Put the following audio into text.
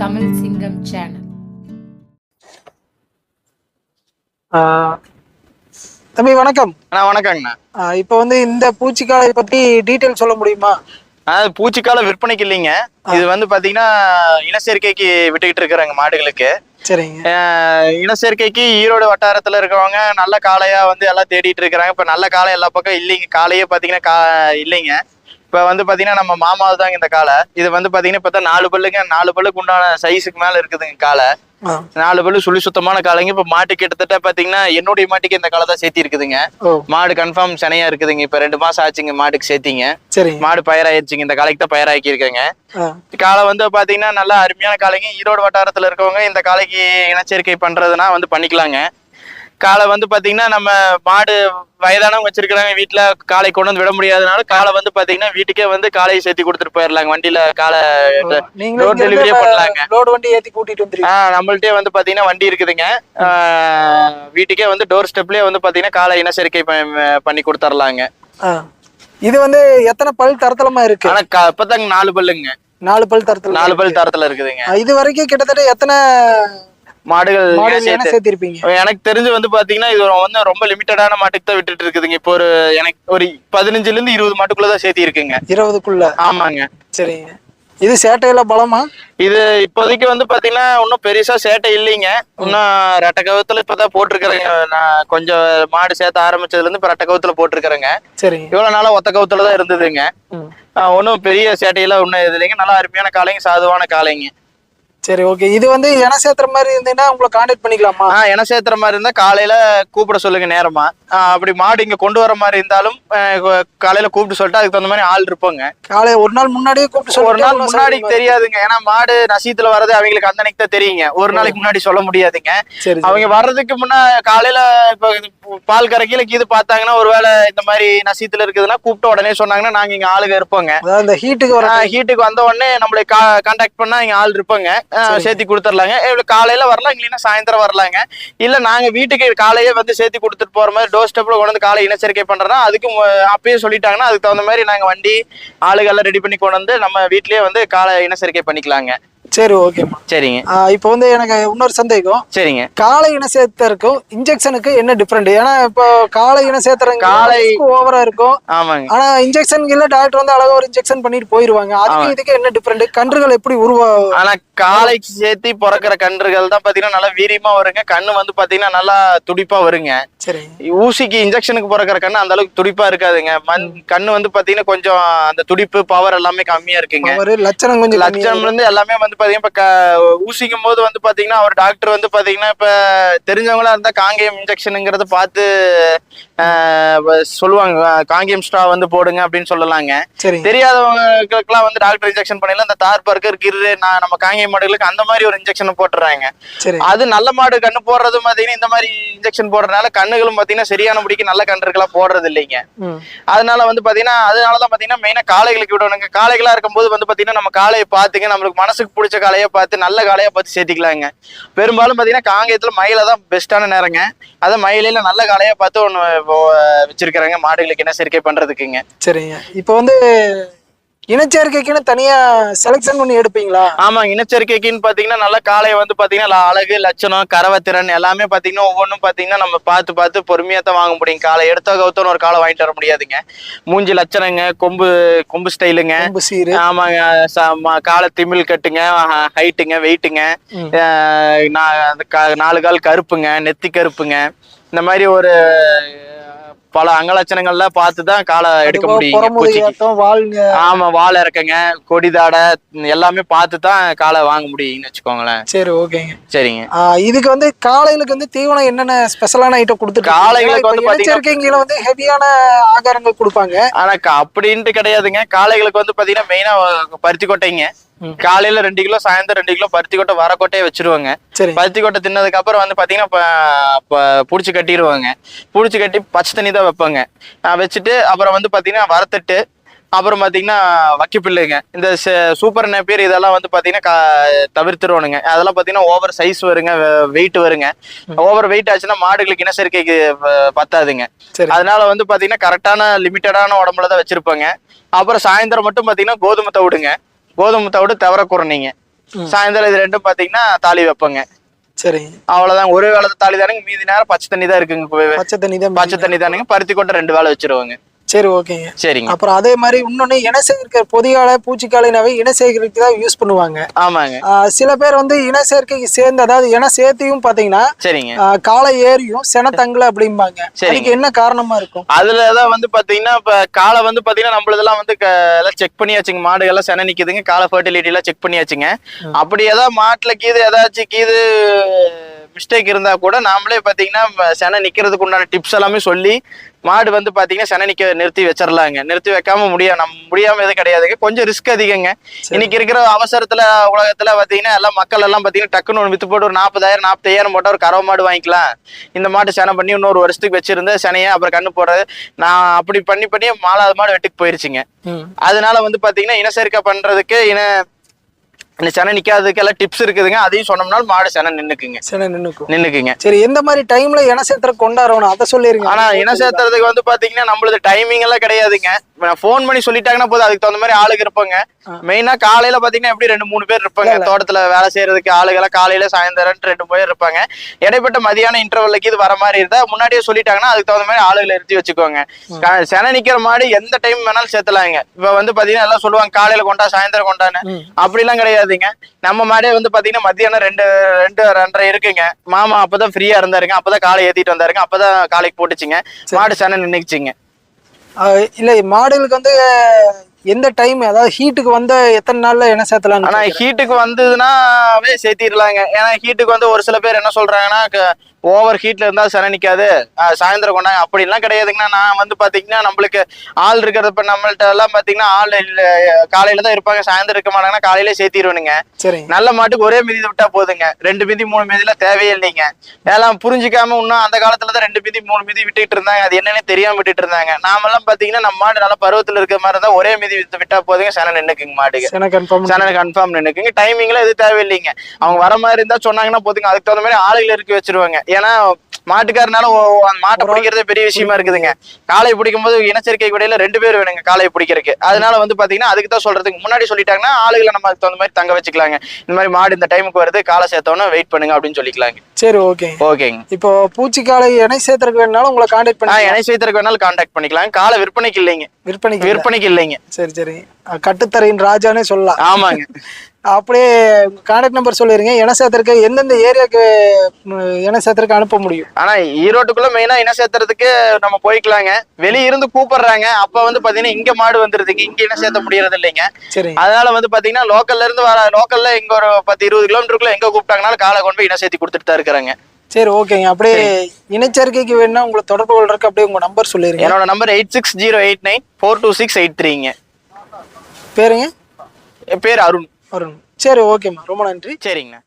தமிழ் சிங்கம் சேனல். தம்பி வணக்கம். வணக்கங்கண்ணா. இப்போ இந்த பூச்சிக்காலை பத்தி டீட்டெயில் சொல்ல முடியுமா? பூச்சிக்கால விற்பனைக்கு இல்லைங்க. இது பாத்தீங்கன்னா இனச்சேர்க்கைக்கு விட்டுக்கிட்டு இருக்கிறாங்க மாடுகளுக்கு. சரிங்க. இனச்சேர்க்கைக்கு ஈரோடு வட்டாரத்துல இருக்கவங்க நல்ல காளையா எல்லாம் தேடிட்டு இருக்கிறாங்க. இப்ப நல்ல காளை எல்லா பக்கம் இல்லைங்க. காளையே பாத்தீங்கன்னா இல்லைங்க. இப்ப பாத்தீங்கன்னா நம்ம மாமாவு தாங்க இந்த காளை. இது பாத்தீங்கன்னா இப்பதான் 4 பல்லுங்க. 4 பல்லுக்கு உண்டான சைஸுக்கு மேல இருக்குதுங்க காளை. 4 பல்லு சுழி சுத்தமான காளைங்க. இப்ப மாட்டு கிட்டத்தட்ட பாத்தீங்கன்னா என்னுடைய மாட்டுக்கு இந்த காளை தான் சேர்த்தி இருக்குதுங்க. மாடு கன்ஃபார்ம் சனையா இருக்குதுங்க. இப்ப 2 மாசம் ஆச்சுங்க மாட்டுக்கு சேர்த்திங்க. மாடு பயிராயிருச்சுங்க. இந்த காளைக்கு தான் பயிராக்கி இருக்கேங்க. காளை பாத்தீங்கன்னா நல்லா அருமையான காளைங்க. ஈரோடு வட்டாரத்துல இருக்கவங்க இந்த காளைக்கு இனச்சேர்க்கை பண்றதுன்னா பண்ணிக்கலாங்க. காளை பாத்தீங்கன்னா நம்ம மாடு வயதானவங்க வச்சிருக்கிறாங்க. வீட்டுல காளை கொண்டு விட முடியாதனால காளை பாத்தீங்கன்னா வீட்டுக்கே காளையை சேர்த்தி கொடுத்துட்டு போயிடலாங்க. வண்டியில காளை டோர் டெலிவரியே பண்ணலாங்க. லோடு வண்டி ஏத்தி கூட்டிட்டு வந்துருங்க. நம்மள்ட்டே பாத்தீங்கன்னா வண்டி இருக்குதுங்க. வீட்டுக்கே டோர் ஸ்டெப்லயே பாத்தீங்கன்னா காளை இனச்சேர்க்கை பண்ணி கொடுத்துடலாங்க. இது எத்தனை பல் தரத்தலமா இருக்கு? ஆனா இப்பதாங்க 4 பல்லுங்க. 4 பல் தரத்துல. 4 பல் தரத்துல இருக்குதுங்க. இது வரைக்கும் கிட்டத்தட்ட எத்தனை மாடுகள் சேர்த்திருப்பீங்க? எனக்கு தெரிஞ்சு பாத்தீங்கன்னா இது ரொம்ப லிமிட்டடான மாட்டுக்கு தான் விட்டுட்டு இருக்குதுங்க. இப்போ எனக்கு ஒரு 15ல இருந்து 20 மாட்டுக்குள்ளதான் சேர்த்தி இருக்குங்க. 20க்குள்ள? ஆமாங்க. சரிங்க. இது சேட்டையில பலமா? இது இப்போதைக்கு பாத்தீங்கன்னா இன்னும் பெருசா சேட்டை இல்லைங்க. இன்னும் ரெட்டை கவுத்துல இப்பதான் போட்டிருக்கிறேங்க. நான் கொஞ்சம் மாடு சேர்த்த ஆரம்பிச்சதுல இருந்து இப்ப ரெட்டை கவுத்துல போட்டிருக்கிறேங்க. சரி. இவ்வளவு நாளா ஒத்த கவுத்துலதான் இருந்ததுங்க. ஒன்னும் பெரிய சேட்டையெல்லாம் ஒண்ணும் இது இல்லைங்க. நல்லா அருமையான காளைங்க, சாதுவான காளைங்க. சரி, ஓகே. இது இன சேர்த்துற மாதிரி இருந்தீங்கன்னா உங்களை கான்டாக்ட் பண்ணிக்கலாமா? இன சேர்த்துற மாதிரி இருந்தா காலையில கூப்பிட சொல்லுங்க நேரமா. அப்படி மாடு இங்க கொண்டு வர மாதிரி இருந்தாலும் காலையில கூப்பிட்டு சொல்லிட்டு அதுக்கு தகுந்த மாதிரி ஆள் இருப்போங்க. காலை ஒரு நாள் முன்னாடியே கூப்பிட்டு ஒரு நாள் முன்னாடி தெரியாதுங்க. ஏன்னா மாடு நசீத்துல வர்றது அவங்களுக்கு அந்த அன்னைக்கு தான் தெரியுங்க. ஒரு நாளைக்கு முன்னாடி சொல்ல முடியாதுங்க. அவங்க வர்றதுக்கு முன்னா காலையில இப்ப பால் கரைக்கீழ இது பார்த்தாங்கன்னா ஒருவேளை இந்த மாதிரி நசீத்துல இருக்குதுன்னா கூப்பிட்டு உடனே சொன்னாங்கன்னா நாங்க இங்க ஆளுங்க இருப்போங்க. ஹீட்டுக்கு வந்த உடனே நம்மளை கான்டாக்ட் பண்ணா இங்க ஆள் இருப்போங்க. சேர்த்தி கொடுத்துடலாங்க. காலையில வரலாம், இல்லைன்னா சாயந்தரம் வரலாங்க. இல்ல நாங்க வீட்டுக்கு காலையே சேர்த்தி கொடுத்துட்டு போற மாதிரி டோர் ஸ்டெப்ல கொண்டு காலை இனச்சேர்க்கை பண்றோம்னா அதுக்கு அப்பயே சொல்லிட்டாங்கன்னா அதுக்கு தகுந்த மாதிரி நாங்க வண்டி ஆளுகள்லாம் ரெடி பண்ணி கொண்டு நம்ம வீட்லயே காலை இனச்சேர்க்கை பண்ணிக்கலாங்க. சரி, ஓகேம்மா. சரிங்க. இப்போ எனக்கு இன்னொரு சந்தேகம். சரிங்க. காளை இன சேர்த்தருக்கும் இன்ஜெக்ஷனுக்கு என்ன டிஃபரெண்ட்? ஏன்னா இப்போ காளை இன சேர்த்துறங்க காளை ஓவரா இருக்கும். ஆமாங்க. ஆனா இன்ஜெக்ஷன் இல்ல டாக்டர் அழகா ஒரு இன்ஜெக்ஷன் பண்ணிட்டு போயிருவாங்க. அதுக்கு இதுக்கு என்ன டிஃபரெண்ட்? கன்றுகள் எப்படி உருவாகும்? ஆனா காளைக்கு சேர்த்தி பிறக்கிற கன்றுகள் தான் பாத்தீங்கன்னா நல்லா வீரியமா வருங்க. கண்ணு பாத்தீங்கன்னா நல்லா துடிப்பா வருங்க. சரி. ஊசிக்கு இன்ஜெக்ஷனுக்கு பிறக்கிற கண்ணு அந்த அளவுக்கு துடிப்பா இருக்காதுங்க. கண்ணு பாத்தீங்கன்னா கொஞ்சம் அந்த துடிப்பு பவர் எல்லாமே கம்மியா இருக்குங்க. லட்சணம் கொஞ்சம் லட்சணம் பாத்தீங்கன்னா இப்ப ஊசிக்கும் போது பாத்தீங்கன்னா அவர் டாக்டர் பாத்தீங்கன்னா இப்ப தெரிஞ்சவங்களா இருந்தா காங்கேயம் இன்ஜெக்ஷனுங்கிறத பார்த்து சொல்லுவாங்க. காங்கேயம் ஸ்ட்ரா போடுங்க அப்படின்னு சொல்லலாங்க. தெரியாதவங்களுக்குலாம் டாக்டர் இன்ஜெக்ஷன் பண்ணல இந்த தார் பர்க்கர் கிரு நம்ம காங்கேயம் மாடுகளுக்கு அந்த மாதிரி ஒரு இன்ஜெக்ஷன் போட்டுறாங்க. அது நல்ல மாடு கண்ணு போடுறது பாத்தீங்கன்னா இந்த மாதிரி இன்ஜெக்ஷன் போடுறதுனால கண்ணுகளும் பாத்தீங்கன்னா சரியான முடிக்கு நல்ல கன்றுகளா போடுறது இல்லைங்க. அதனால பாத்தீங்கன்னா அதனாலதான் பாத்தீங்கன்னா மெயினா காளைகளுக்கு விடணுங்க. காளைகளா இருக்கும்போது பாத்தீங்கன்னா நம்ம காளையை பாத்துங்க நம்மளுக்கு மனசுக்கு பிடிச்ச காளையா பார்த்து நல்ல காளையா பார்த்து சேர்த்திக்கலாங்க. பெரும்பாலும் பாத்தீங்கன்னா காங்கேயத்துல மயில தான் பெஸ்டான நேரங்க. அத மயிலையில நல்ல காளையா பார்த்து ஒண்ணு வச்சிருக்கிறாங்க மாடுகளுக்கு இனச்சேர்க்கை பண்றதுக்குங்க. சரிங்க. இப்போ இனச்சேர்க்கைக்குன்னு தனியா செலக்ஷன் பண்ணி எடுப்பீங்களா? ஆமா, இனச்சேர்க்கைக்குன்னு பாத்தீங்கன்னா நல்ல காளையை பாத்தீங்கன்னா அழகு, லட்சணம், கறவைத்திறன் எல்லாமே பாத்தீங்கன்னா ஒவ்வொன்றும் பாத்தீங்கன்னா நம்ம பார்த்து பொறுமையா தான் வாங்க முடியும். காளை எடுத்த கவுத்தோன்னு ஒரு காளை வாங்கிட்டு வர முடியாதுங்க. மூஞ்சி லட்சணங்க, கொம்பு ஸ்டைலுங்க. ஆமாங்க. காலை திமிழ் கட்டுங்க, ஹைட்டுங்க, வெயிட்டுங்க, 4 கால் கருப்புங்க, நெத்தி கருப்புங்க. இந்த மாதிரி ஒரு பல அங்கலட்சணங்கள்ல பார்த்துதான் காலை எடுக்க முடியும். ஆமா, வால் இறக்கங்க, கொடிதாடை எல்லாமே பார்த்துதான் காலை வாங்க முடியும்னு வச்சுக்கோங்களேன். சரி, ஓகேங்க. சரிங்க. இதுக்கு காளைகளுக்கு தீவனம் என்னென்ன ஸ்பெஷலான ஐட்டம் கொடுத்துட்டு? காளைகளுக்கு ஹெவியான ஆகாரங்கள் கொடுப்பாங்க. ஆனா அப்படின்ட்டு கிடையாதுங்க. காளைகளுக்கு பாத்தீங்கன்னா மெயினா பருத்தி கொட்டைங்க. காலையில 2 கிலோ, சாயந்தரம் 2 கிலோ பருத்தி கொட்டை வரக்கொட்டையை வச்சிருவாங்க. பருத்தி கொட்டை தின்னதுக்கு அப்புறம் பாத்தீங்கன்னா புடிச்சு கட்டிடுவாங்க. புடிச்சு கட்டி பச்சை தண்ணி தான் வைப்பாங்க. வச்சுட்டு அப்புறம் பாத்தீங்கன்னா வரத்தட்டு, அப்புறம் பாத்தீங்கன்னா வக்கிப்பிள்ளைங்க, இந்த சூப்பர் நேப்பியர் இதெல்லாம் பாத்தீங்கன்னா தவிர்த்துருவானுங்க. அதெல்லாம் பாத்தீங்கன்னா ஓவர் சைஸ் வருங்க, வெயிட் வருங்க. ஓவர் வெயிட் ஆச்சுன்னா மாடுகளுக்கு இனச்சேர்க்கைக்கு பத்தாதுங்க. அதனால பாத்தீங்கன்னா கரெக்டான லிமிட்டடான உடம்புலதான் வச்சிருப்பாங்க. அப்புறம் சாயந்தரம் மட்டும் பாத்தீங்கன்னா கோதுமை தவிடுங்க. கோதுமை தவிடு தவற குறனீங்க. சாயந்தரம் இது ரெண்டும் பாத்தீங்கன்னா தாலி வைப்போங்க. சரிங்க. அவ்வளவுதான். ஒரு வேளை தாலி தானுங்க, மீதி நேரம் பச்சை தண்ணி தான் இருக்குங்க. பச்சை தண்ணி தான். பச்சை தண்ணி தானுங்க. பருத்தி கொட்டை 2 வேளை வச்சிருவாங்க. சரி, ஓகேங்க. சரிங்க. அப்புறம் அதே மாதிரி இன்னொன்னு இணை சேர்க்கை பொதிகாலை பூச்சிக்காலைனாவே இணை சேர்க்கைக்கு தான் யூஸ் பண்ணுவாங்க. ஆமாங்க. சில பேர் வந்து இணை சேர்க்கைக்கு சேர்ந்து, அதாவது இணை சேர்த்தையும் பாத்தீங்கன்னா சரிங்க, காலை ஏறியும் செனத்தங்கல அப்படிம்பாங்க. அதுக்கு என்ன காரணமா இருக்கும்? அதுலதான் வந்து பாத்தீங்கன்னா இப்ப காலை வந்து பாத்தீங்கன்னா நம்மளதெல்லாம் வந்து எல்லாம் செக் பண்ணியாச்சுங்க. மாடுகள்லாம் சென நிக்குதுங்க, காலை ஃபர்டிலிட்டி எல்லாம் செக் பண்ணியாச்சுங்க. அப்படி ஏதாவது மாட்டுல ஏதாச்சும் மிஸ்டேக் இருந்தா கூட நாமளே பாத்தீங்கன்னா சென நிக்கிறதுக்கு உண்டான டிப்ஸ் எல்லாமே சொல்லி மாடு வந்து பாத்தீங்கன்னா சென நிக்க நிறுத்தி வச்சிடலாங்க. நிறுத்தி வைக்காம முடியாம எதுவும் கிடையாதுங்க. கொஞ்சம் ரிஸ்க் அதிகங்க. இன்னைக்கு இருக்கிற அவசரத்துல உலகத்துல பாத்தீங்கன்னா எல்லாம் மக்கள் எல்லாம் பாத்தீங்கன்னா டக்குன்னு ஒன்று வித்து போட்டு ஒரு 40,000 45,000 போட்டா ஒரு கறவை மாடு வாங்கிக்கலாம். இந்த மாட்டு செனை பண்ணி இன்னொரு வருஷத்துக்கு வச்சிருந்த செனைய அப்புறம் கண்ணு போடுறது, நான் அப்படி பண்ணி 4வது மாடு வெட்டுக்கு போயிருச்சுங்க. அதனால வந்து பாத்தீங்கன்னா இனச்சேர்க்கை பண்றதுக்கு செனை நிக்காததுக்கு எல்லாம் டிப்ஸ் இருக்குதுங்க. அதையும் சொன்னோம்னால மாடு செனை நின்னுக்குங்க. சரி, எந்த மாதிரி டைம்ல இன சேர்த்துற கொண்டாடணும் அதை சொல்லிருங்க. ஆனா இன சேர்த்துறதுக்கு வந்து பாத்தீங்கன்னா நம்மளது டைமிங் எல்லாம் கிடையாதுங்க. போன் பண்ணி சொல்லிட்டாங்கன்னா போதும், அதுக்கு தகுந்த மாதிரி ஆளுங்க இருப்பாங்க. மெயினா காலையில பாத்தீங்கன்னா எப்படி 2-3 பேர் இருப்பாங்க. தோட்டத்துல வேலை செய்யறதுக்கு ஆளுகெல்லாம் காலையில சாயந்தரம் 2 பேர் இருப்பாங்க. இடைப்பட்ட மதியான இன்டர்வல்லுக்கு இது வர மாதிரி இருந்தா முன்னாடியே சொல்லிட்டாங்கன்னா அதுக்கு தகுந்த மாதிரி ஆளுகளை நிறுத்தி வச்சுக்கோங்க. செனை நிக்கிற மாடு எந்த டைம் வேணாலும் சேர்த்தலாங்க. இப்ப வந்து பாத்தீங்கன்னா எல்லாம் சொல்லுவாங்க காலையில கொண்டா சாயந்தரம் கொண்டான்னு. அப்படி எல்லாம் கிடையாதுங்க. நம்ம மாடே வந்து பாத்தீங்கன்னா மத்தியானம் 2-2:30 இருக்குங்க. மாமா அப்பதான் ஃப்ரீயா இருந்தாருங்க. அப்பதான் காலை ஏத்திட்டு வந்தாருங்க. அப்பதான் காலைக்கு போட்டுச்சுங்க. மாடு செனை நின்னுச்சுங்க. இல்ல மாடுகளுக்கு வந்து எந்த டைம், அதாவது ஹீட்டுக்கு வந்து எத்தனை நாள்ல என்ன சேர்த்தலாம்? ஆனா ஹீட்டுக்கு வந்ததுன்னாவே சேர்த்திடலாங்க. ஏன்னா ஹீட்டுக்கு வந்து ஒரு சில பேர் என்ன சொல்றாங்கன்னா ஓவர் ஹீட்ல இருந்தா செனை நிக்காது, சாயந்தரம் கொண்டாங்க அப்படின்லாம் கிடையாதுங்கன்னா. நான் வந்து பாத்தீங்கன்னா நம்மளுக்கு ஆள் இருக்கிறது, இப்ப நம்மள்ட்ட எல்லாம் பாத்தீங்கன்னா ஆள் காலையில தான் இருப்பாங்க, சாயந்தரம் இருக்க மாட்டாங்கன்னா காலையிலே சேர்த்திடுவேனுங்க. நல்ல மாட்டுக்கு ஒரே மிதி விட்டா போதுங்க. 2 மிதி 3 மிதிலாம் தேவையே இல்லைங்க. எல்லாம் புரிஞ்சுக்காம இன்னும் அந்த காலத்துலதான் 2 மிதி 3 மிதி விட்டுட்டு இருந்தாங்க. அது என்னன்னு தெரியாம விட்டுட்டு இருந்தாங்க. நாமெல்லாம் பாத்தீங்கன்னா நம்ம மாடு நல்ல பருவத்துல இருக்கிற மாதிரி இருந்தா ஒரே மிதி விட்டா போதுங்க, செனை நின்னுக்குங்க. மாடுக்கு செனை கன்ஃபார்ம் நின்னுக்குங்க. டைமிங்ல எது தேவையில்லைங்க. அவங்க வர மாதிரி இருந்தா சொன்னாங்கன்னா போதுங்க. அதுக்கு தகுந்த மாதிரி ஆளுகளை இருக்கு வச்சிருவாங்க. ஏன்னா மாட்டுக்காரனால மாட்டை பிடிக்கிறதே பெரிய விஷயமா இருக்குதுங்க. காளை பிடிக்கும் போது இனச்சேர்க்கை விடையில 2 பேர் வேணுங்க காளையை பிடிக்கிறதுக்கு. அதனால வந்து பாத்தீங்கன்னா அதுக்கு தான் சொல்றதுக்கு முன்னாடி சொல்லிட்டாங்கன்னா ஆளுகளை நம்ம அதுக்கு தகுந்த மாதிரி தங்க வச்சுக்கலாங்க. இந்த மாதிரி மாடு இந்த டைமுக்கு வருது, காளை சேர்த்தோன்னா வெயிட் பண்ணுங்க அப்படின்னு சொல்லிக்கலாங்க. சரி, ஓகேங்க. இப்போ பூச்சிக்காலை இணை சேர்த்தறதுக்கு வேணாலும் உங்களை கான்டாக்ட் பண்ணி இணை சேர்த்தறதுக்கு வேணாலும் கான்டாக்ட் பண்ணிக்கலாம். காளை விற்பனைக்கு இல்லைங்க. விற்பனைக்கு இல்லைங்க. சரி, கட்டுத்தரையின் ராஜானே சொல்லலாம். ஆமாங்க. அப்படியே கான்டாக்ட் நம்பர் சொல்லிருங்க. இன சேர்த்தறதுக்கு எந்தெந்த ஏரியாவுக்கு இன சேர்த்தறதுக்கு அனுப்ப முடியும்? ஆனா ஈரோட்டுக்குள்ள மெயினா இன சேர்த்தறதுக்கு நம்ம போய்க்கலாங்க. வெளிய இருந்து கூப்பிடுறாங்க. அப்ப வந்து பாத்தீங்கன்னா இங்க மாடு வந்துருதுங்க, இங்க இன சேர்த்த முடியறது இல்லைங்க. அதனால வந்து பாத்தீங்கன்னா லோக்கல்ல இங்க ஒரு 10-20 கிலோமீட்டருக்குள்ள எங்க கூப்பிட்டாங்கனாலும் காலை கொண்டு போய் இன சேர்த்தி கொடுத்துட்டு தான் இருக்கிறாங்க. சரி, ஓகேங்க. அப்படியே இனச்சேர்க்கைக்கு வேணும்னா உங்களை தொடர்பு கொள்றதுக்கு அப்படியே உங்க நம்பர் சொல்லிருங்க. என்னோட நம்பர் 8608942683ங்க. பேருங்க? பேர் அருண். சரி, ஓகேம்மா, ரொம்ப நன்றி. சரிங்கண்ணா.